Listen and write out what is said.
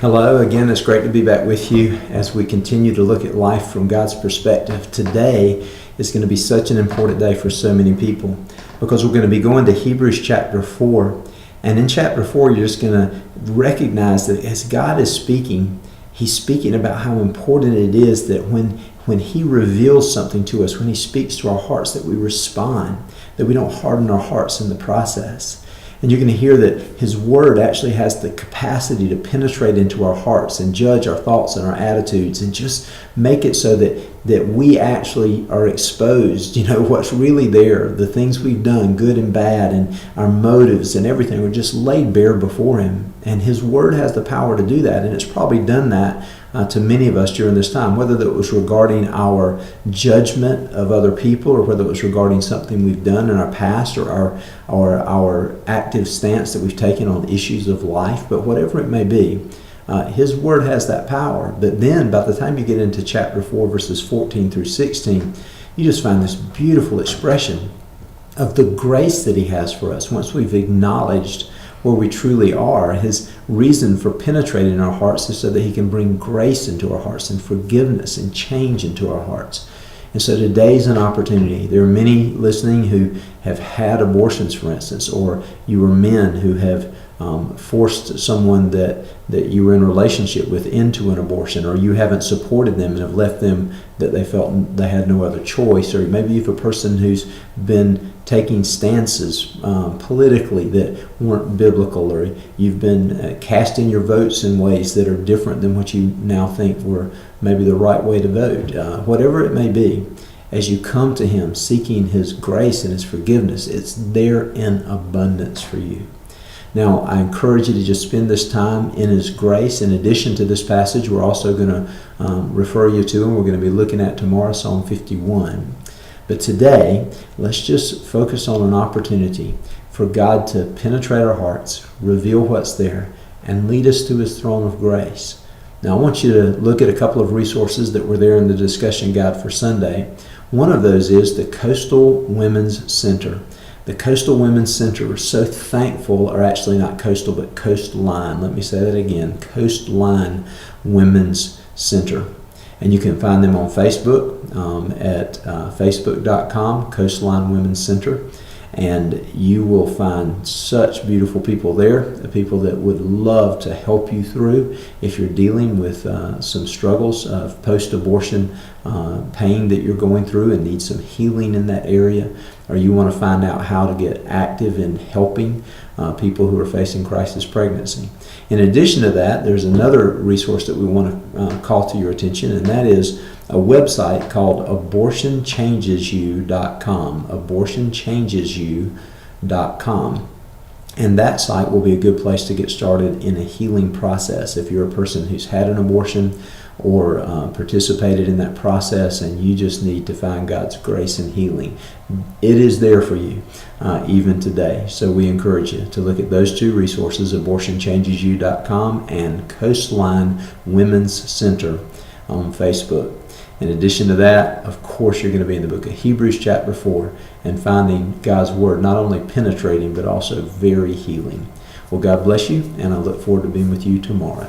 Hello, again, it's great to be back with you as we continue to look at life from God's perspective. Today is going to be such an important day for so many people because we're going to be going to Hebrews chapter 4. And in chapter 4, you're just going to recognize that as God is speaking, He's speaking about how important it is that when He reveals something to us, when He speaks to our hearts, that we respond, that we don't harden our hearts in the process. And you're going to hear that His Word actually has the capacity to penetrate into our hearts and judge our thoughts and our attitudes and just make it so that we actually are exposed. You know, what's really there, the things we've done, good and bad, and our motives and everything are just laid bare before Him. And His Word has the power to do that. And it's probably done that to many of us during this time, whether that was regarding our judgment of other people or whether it was regarding something we've done in our past or our active stance that we've taken on issues of life. But whatever it may be, His Word has that power. But then by the time you get into chapter 4, verses 14 through 16, you just find this beautiful expression of the grace that He has for us once we've acknowledged where we truly are. His reason for penetrating our hearts is so that He can bring grace into our hearts and forgiveness and change into our hearts. And so today's an opportunity. There are many listening who have had abortions, for instance, or you were men who have forced someone that you were in a relationship with into an abortion, or you haven't supported them and have left them that they felt they had no other choice, or maybe you're a person who's been taking stances politically that weren't biblical, or you've been casting your votes in ways that are different than what you now think were maybe the right way to vote. Whatever it may be, as you come to Him seeking His grace and His forgiveness, it's there in abundance for you. Now, I encourage you to just spend this time in His grace. In addition to this passage, we're also going to refer you to, and we're going to be looking at tomorrow, Psalm 51. But today, let's just focus on an opportunity for God to penetrate our hearts, reveal what's there, and lead us to His throne of grace. Now, I want you to look at a couple of resources that were there in the discussion guide for Sunday. One of those is the Coastal Women's Center. The Coastal Women's Center, we're so thankful, or actually not coastal, but Coastline. Let me say that again, Coastline Women's Center. And you can find them on Facebook at facebook.com, Coastline Women's Center. And you will find such beautiful people there, the people that would love to help you through if you're dealing with some struggles of post-abortion pain that you're going through and need some healing in that area, or you want to find out how to get active in helping people who are facing crisis pregnancy. In addition to that, there's another resource that we want to call to your attention, and that is a website called abortionchangesyou.com, abortionchangesyou.com. And that site will be a good place to get started in a healing process. If you're a person who's had an abortion or participated in that process and you just need to find God's grace and healing, it is there for you even today. So we encourage you to look at those two resources, abortionchangesyou.com and Coastline Women's Center on Facebook. In addition to that, of course, you're going to be in the book of Hebrews chapter 4 and finding God's Word not only penetrating but also very healing. Well, God bless you, and I look forward to being with you tomorrow.